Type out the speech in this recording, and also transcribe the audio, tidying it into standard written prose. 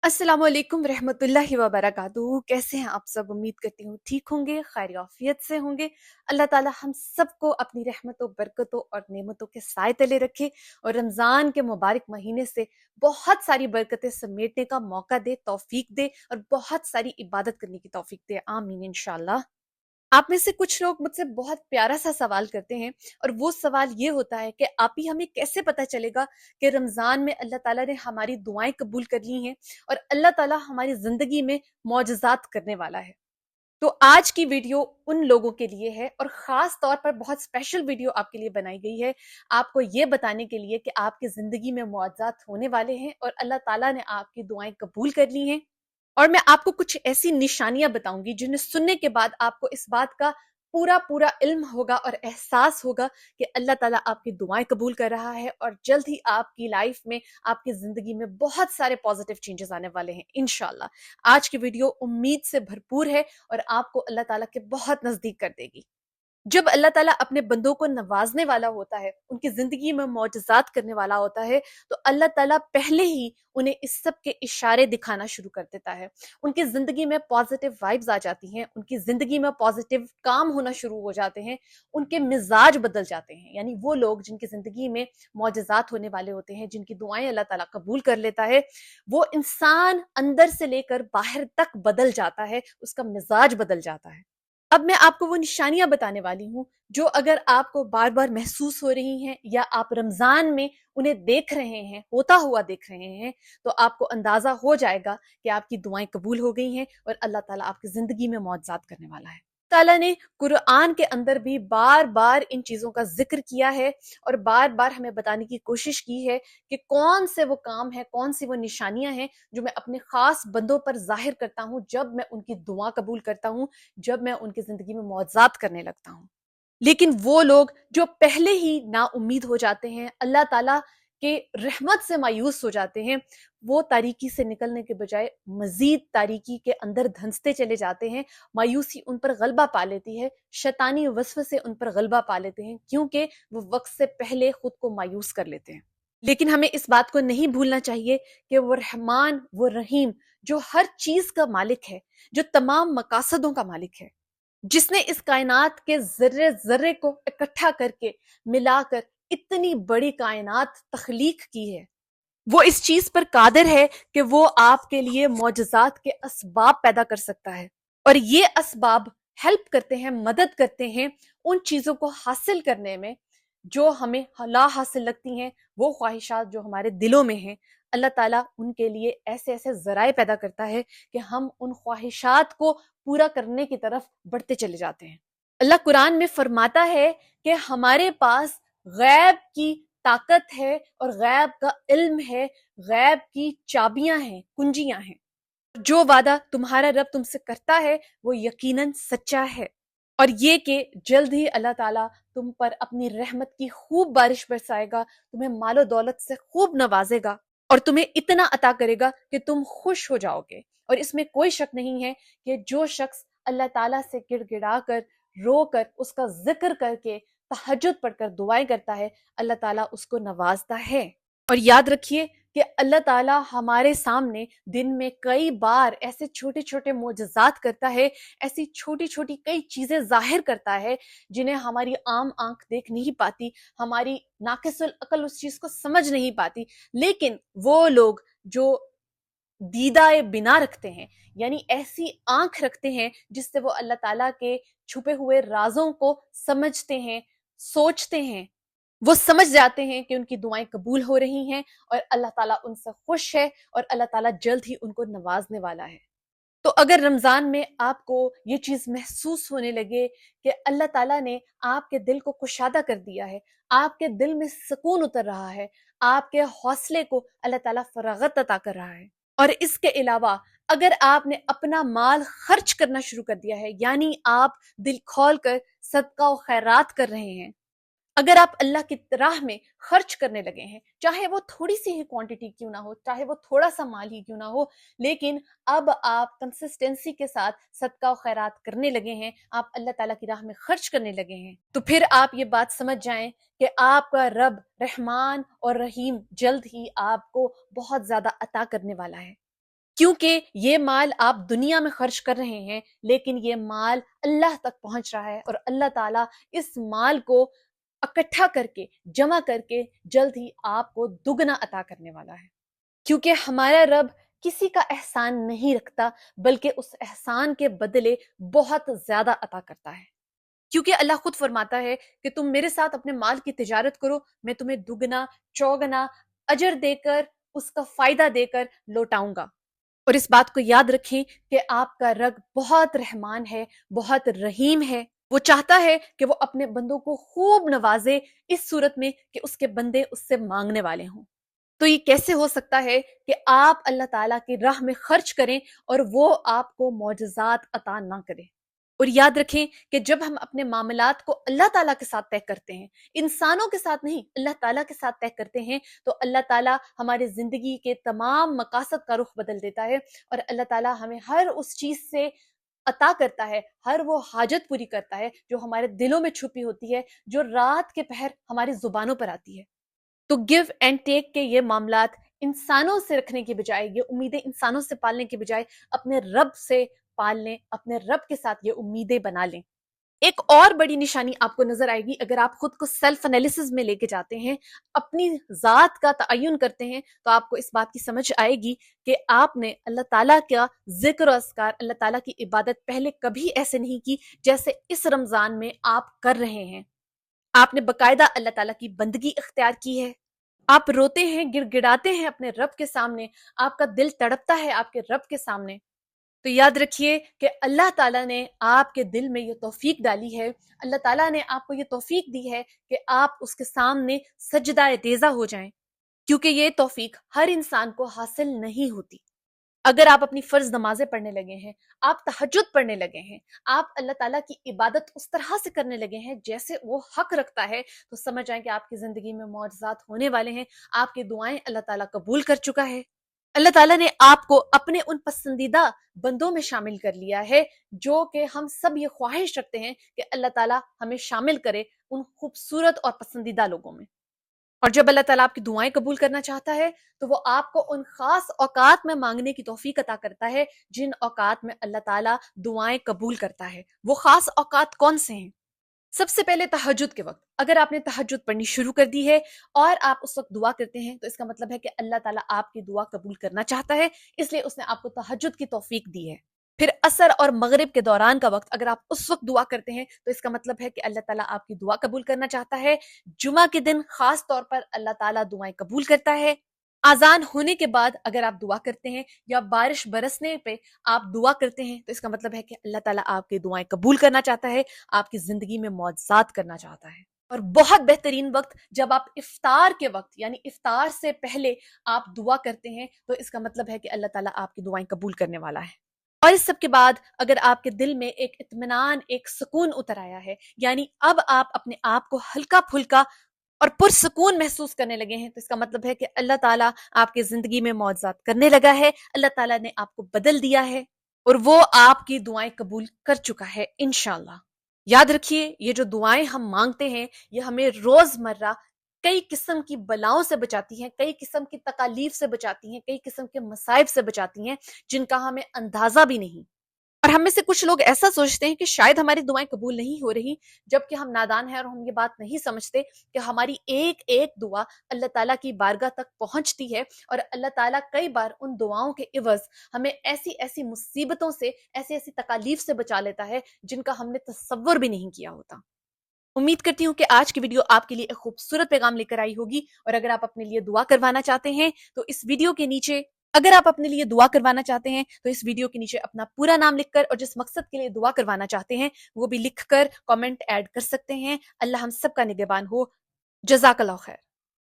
अस्सलाम वालेकुम रहमतुल्लाहि व बरकातुहू। कैसे हैं आप सब? उम्मीद करती हूँ ठीक होंगे, खैर आफियत से होंगे। अल्लाह ताला हम सबको अपनी रहमतों, बरकतों और नेमतों के साए तले रखे और रमज़ान के मुबारक महीने से बहुत सारी बरकतें समेटने का मौका दे, तौफीक दे और बहुत सारी इबादत करने की तौफीक दे। आमीन इंशाअल्लाह। आप में से कुछ लोग मुझसे बहुत प्यारा सा सवाल करते हैं और वो सवाल ये होता है कि आप ही हमें कैसे पता चलेगा कि रमज़ान में अल्लाह ताला ने हमारी दुआएं कबूल कर ली हैं और अल्लाह ताला हमारी ज़िंदगी में मौजज़ात करने वाला है। तो आज की वीडियो उन लोगों के लिए है और ख़ास तौर पर बहुत स्पेशल वीडियो आपके लिए बनाई गई है, आपको ये बताने के लिए कि आपकी ज़िंदगी में मौजज़ात होने वाले हैं और अल्लाह ताला ने आपकी दुआएं कबूल कर ली हैं। और मैं आपको कुछ ऐसी निशानियां बताऊंगी जिन्हें सुनने के बाद आपको इस बात का पूरा पूरा इल्म होगा और एहसास होगा कि अल्लाह ताला आपकी दुआएं कबूल कर रहा है और जल्द ही आपकी लाइफ में, आपकी जिंदगी में बहुत सारे पॉजिटिव चेंजेस आने वाले हैं इंशाल्लाह। आज की वीडियो उम्मीद से भरपूर है और आपको अल्लाह ताला के बहुत नजदीक कर देगी। जब अल्लाह ताला अपने बंदों को नवाजने वाला होता है, उनकी जिंदगी में मौजज़ात करने वाला होता है, तो अल्लाह ताला पहले ही उन्हें इस सब के इशारे दिखाना शुरू कर देता है। उनकी जिंदगी में पॉजिटिव वाइब्स आ जाती हैं, उनकी जिंदगी में पॉजिटिव काम होना शुरू हो जाते हैं, उनके मिजाज बदल जाते हैं। यानी वो लोग जिनकी जिंदगी में मौजज़ात होने वाले होते हैं, जिनकी दुआएं अल्लाह ताला कबूल कर लेता है, वो इंसान अंदर से लेकर बाहर तक बदल जाता है, उसका मिजाज बदल जाता है। अब मैं आपको वो निशानियां बताने वाली हूं जो अगर आपको बार बार महसूस हो रही हैं या आप रमजान में उन्हें देख रहे हैं, होता हुआ देख रहे हैं, तो आपको अंदाजा हो जाएगा कि आपकी दुआएं कबूल हो गई हैं और अल्लाह ताला आपकी जिंदगी में मौजज़ात करने वाला है। ताला ने कुरान के अंदर भी बार बार इन चीजों का जिक्र किया है और बार बार हमें बताने की कोशिश की है कि कौन से वो काम है, कौन सी वो निशानियां हैं जो मैं अपने खास बंदों पर जाहिर करता हूं जब मैं उनकी दुआ कबूल करता हूं, जब मैं उनकी जिंदगी में मौजज़ात करने लगता हूं। लेकिन वो लोग जो पहले ही ना उम्मीद हो जाते हैं, अल्लाह ताला के रहमत से मायूस हो जाते हैं, वो तारीकी से निकलने के बजाय मजीद तारीकी के अंदर धंसते चले जाते हैं। मायूसी उन पर गलबा पा लेती है, शैतानी वस्वसे उन पर गलबा पा लेते हैं, क्योंकि वो वक्त से पहले खुद को मायूस कर लेते हैं। लेकिन हमें इस बात को नहीं भूलना चाहिए कि वो रहमान, वो रहीम, जो हर चीज का मालिक है, जो तमाम मकासदों का मालिक है, जिसने इस कायनात के जर्रे जर्रे को इकट्ठा करके मिलाकर इतनी बड़ी कायनात तख्लीक की है, वो इस चीज पर कादिर है कि वो आपके लिए मौजज़ात के असबाब पैदा कर सकता है। और ये असबाब हेल्प करते हैं, मदद करते हैं उन चीजों को हासिल करने में जो हमें ला हासिल लगती हैं, वो ख्वाहिशात जो हमारे दिलों में हैं। अल्लाह ताला उनके लिए ऐसे ऐसे जराए पैदा करता है कि हम उन ख्वाहिशात को पूरा करने की तरफ बढ़ते चले जाते हैं। अल्लाह कुरान में फरमाता है कि हमारे पास गैब की ताकत है और गैब का इल्म है, गैब की चाबियां हैं, कुंजियां हैं। जो वादा तुम्हारा रब तुमसे करता है वो यकीनन सच्चा है। और ये कि जल्द ही अल्लाह ताला तुम पर अपनी रहमत की खूब बारिश बरसाएगा, तुम्हें मालो दौलत से खूब नवाजेगा और तुम्हें इतना अता करेगा कि तुम खुश हो जाओगे। और इसमें कोई शक नहीं है कि जो शख्स अल्लाह ताला से गिड़गिड़ा कर, रो कर, उसका जिक्र करके, तहज्जुद पढ़कर दुआएं करता है, अल्लाह ताला उसको नवाजता है। और याद रखिए कि अल्लाह ताला हमारे सामने दिन में कई बार ऐसे छोटे छोटे मोजज़ात करता है, ऐसी छोटी छोटी कई चीजें जाहिर करता है जिन्हें हमारी आम आंख देख नहीं पाती, हमारी नाकिसुल अकल उस चीज को समझ नहीं पाती। लेकिन वो लोग जो दीदाए बिना रखते हैं, यानी ऐसी आंख रखते हैं जिससे वो अल्लाह ताला के छुपे हुए राजों को समझते हैं, सोचते हैं, वो समझ जाते हैं कि उनकी दुआएं कबूल हो रही हैं और अल्लाह ताला उनसे खुश है और अल्लाह ताला जल्द ही उनको नवाजने वाला है। तो अगर रमजान में आपको ये चीज महसूस होने लगे कि अल्लाह ताला ने आपके दिल को कुशादा कर दिया है, आपके दिल में सुकून उतर रहा है, आपके हौसले को अल्लाह ताला फरागत अता कर रहा है, और इसके अलावा अगर आपने अपना माल खर्च करना शुरू कर दिया है, यानी आप दिल खोल कर सदका और खैरात कर रहे हैं, अगर आप अल्लाह की राह में खर्च करने लगे हैं, चाहे वो थोड़ी सी ही क्वांटिटी क्यों ना हो, चाहे वो थोड़ा सा माल ही क्यों ना हो, लेकिन अब आप कंसिस्टेंसी के साथ सदका और खैरात करने लगे हैं, आप अल्लाह ताला की राह में खर्च करने लगे हैं, तो फिर आप ये बात समझ जाएं कि आपका रब रहमान और रहीम जल्द ही आपको बहुत ज्यादा अता करने वाला है। کیونکہ یہ مال آپ دنیا میں خرچ کر رہے ہیں لیکن یہ مال اللہ تک پہنچ رہا ہے اور اللہ تعالیٰ اس مال کو اکٹھا کر کے جمع کر کے جلد ہی آپ کو دگنا عطا کرنے والا ہے، کیونکہ ہمارا رب کسی کا احسان نہیں رکھتا بلکہ اس احسان کے بدلے بہت زیادہ عطا کرتا ہے، کیونکہ اللہ خود فرماتا ہے کہ تم میرے ساتھ اپنے مال کی تجارت کرو، میں تمہیں دگنا چوگنا اجر دے کر اس کا فائدہ دے کر لوٹاؤں گا۔ اور اس بات کو یاد رکھیں کہ آپ کا رب بہت رحمان ہے، بہت رحیم ہے، وہ چاہتا ہے کہ وہ اپنے بندوں کو خوب نوازے اس صورت میں کہ اس کے بندے اس سے مانگنے والے ہوں۔ تو یہ کیسے ہو سکتا ہے کہ آپ اللہ تعالیٰ کی راہ میں خرچ کریں اور وہ آپ کو معجزات عطا نہ کرے؟ اور یاد رکھیں کہ جب ہم اپنے معاملات کو اللہ تعالیٰ کے ساتھ طے کرتے ہیں، انسانوں کے ساتھ نہیں، اللہ تعالیٰ کے ساتھ طے کرتے ہیں، تو اللہ تعالیٰ ہمارے زندگی کے تمام مقاصد کا رخ بدل دیتا ہے اور اللہ تعالیٰ ہمیں ہر اس چیز سے عطا کرتا ہے، ہر وہ حاجت پوری کرتا ہے جو ہمارے دلوں میں چھپی ہوتی ہے، جو رات کے پہر ہماری زبانوں پر آتی ہے۔ تو گیو اینڈ ٹیک کے یہ معاملات انسانوں سے رکھنے کی بجائے، یہ امیدیں انسانوں سے پالنے کی بجائے اپنے رب سے پال لیں، اپنے رب کے ساتھ یہ امیدیں بنا لیں۔ ایک اور بڑی نشانی آپ کو نظر آئے گی اگر آپ خود کو سیلف انالیسس میں لے کے جاتے ہیں، اپنی ذات کا تعین کرتے ہیں، تو آپ کو اس بات کی سمجھ آئے گی کہ آپ نے اللہ تعالیٰ کا ذکر و اذکار، اللہ تعالیٰ کی عبادت پہلے کبھی ایسے نہیں کی جیسے اس رمضان میں آپ کر رہے ہیں۔ آپ نے باقاعدہ اللہ تعالیٰ کی بندگی اختیار کی ہے، آپ روتے ہیں، گڑ گڑاتے ہیں اپنے رب کے سامنے، آپ کا دل تڑپتا ہے آپ کے رب کے سامنے۔ تو یاد رکھیے کہ اللہ تعالیٰ نے آپ کے دل میں یہ توفیق ڈالی ہے، اللہ تعالیٰ نے آپ کو یہ توفیق دی ہے کہ آپ اس کے سامنے سجدہ تیزہ ہو جائیں، کیونکہ یہ توفیق ہر انسان کو حاصل نہیں ہوتی۔ اگر آپ اپنی فرض نمازیں پڑھنے لگے ہیں، آپ تہجد پڑھنے لگے ہیں، آپ اللہ تعالیٰ کی عبادت اس طرح سے کرنے لگے ہیں جیسے وہ حق رکھتا ہے، تو سمجھ جائیں کہ آپ کی زندگی میں معجزات ہونے والے ہیں، آپ کی دعائیں اللہ تعالیٰ قبول کر چکا ہے۔ اللہ تعالیٰ نے آپ کو اپنے ان پسندیدہ بندوں میں شامل کر لیا ہے جو کہ ہم سب یہ خواہش رکھتے ہیں کہ اللہ تعالیٰ ہمیں شامل کرے ان خوبصورت اور پسندیدہ لوگوں میں۔ اور جب اللہ تعالیٰ آپ کی دعائیں قبول کرنا چاہتا ہے تو وہ آپ کو ان خاص اوقات میں مانگنے کی توفیق عطا کرتا ہے جن اوقات میں اللہ تعالیٰ دعائیں قبول کرتا ہے۔ وہ خاص اوقات کون سے ہیں؟ سب سے پہلے تہجد کے وقت، اگر آپ نے تہجد پڑھنی شروع کر دی ہے اور آپ اس وقت دعا کرتے ہیں تو اس کا مطلب ہے کہ اللہ تعالیٰ آپ کی دعا قبول کرنا چاہتا ہے، اس لیے اس نے آپ کو تہجد کی توفیق دی ہے۔ پھر عصر اور مغرب کے دوران کا وقت، اگر آپ اس وقت دعا کرتے ہیں تو اس کا مطلب ہے کہ اللہ تعالیٰ آپ کی دعا قبول کرنا چاہتا ہے۔ جمعہ کے دن خاص طور پر اللہ تعالیٰ دعائیں قبول کرتا ہے۔ آذان ہونے کے بعد اگر آپ دعا کرتے ہیں یا بارش برسنے پہ آپ دعا کرتے ہیں تو اس کا مطلب ہے کہ اللہ تعالیٰ آپ کی دعائیں قبول کرنا چاہتا ہے، آپ کی زندگی میں معجزات کرنا چاہتا ہے۔ اور بہت بہترین وقت جب آپ افطار کے وقت، یعنی افطار سے پہلے آپ دعا کرتے ہیں تو اس کا مطلب ہے کہ اللہ تعالیٰ آپ کی دعائیں قبول کرنے والا ہے۔ اور اس سب کے بعد اگر آپ کے دل میں ایک اطمینان، ایک سکون اتر آیا ہے، یعنی اب آپ اپنے آپ کو ہلکا پھلکا اور پرسکون محسوس کرنے لگے ہیں، تو اس کا مطلب ہے کہ اللہ تعالیٰ آپ کی زندگی میں معجزات کرنے لگا ہے، اللہ تعالیٰ نے آپ کو بدل دیا ہے اور وہ آپ کی دعائیں قبول کر چکا ہے انشاءاللہ۔ یاد رکھیے یہ جو دعائیں ہم مانگتے ہیں یہ ہمیں روزمرہ کئی قسم کی بلاؤں سے بچاتی ہیں، کئی قسم کی تکالیف سے بچاتی ہیں، کئی قسم کے مصائب سے بچاتی ہیں جن کا ہمیں اندازہ بھی نہیں۔ اور ہم میں سے کچھ لوگ ایسا سوچتے ہیں کہ شاید ہماری دعائیں قبول نہیں ہو رہی، جبکہ ہم نادان ہیں اور ہم یہ بات نہیں سمجھتے کہ ہماری ایک ایک دعا اللہ تعالیٰ کی بارگاہ تک پہنچتی ہے اور اللہ تعالیٰ کئی بار ان دعاؤں کے عوض ہمیں ایسی ایسی مصیبتوں سے، ایسی ایسی تکالیف سے بچا لیتا ہے جن کا ہم نے تصور بھی نہیں کیا ہوتا۔ امید کرتی ہوں کہ آج کی ویڈیو آپ کے لیے ایک خوبصورت پیغام لے کر آئی ہوگی، اور اگر آپ اپنے لیے دعا کروانا چاہتے ہیں تو اس ویڈیو کے نیچے اس ویڈیو کے نیچے اپنا پورا نام لکھ کر اور جس مقصد کے لیے دعا کروانا چاہتے ہیں وہ بھی لکھ کر کامنٹ ایڈ کر سکتے ہیں۔ اللہ ہم سب کا نگہبان ہو۔ جزاک اللہ خیر۔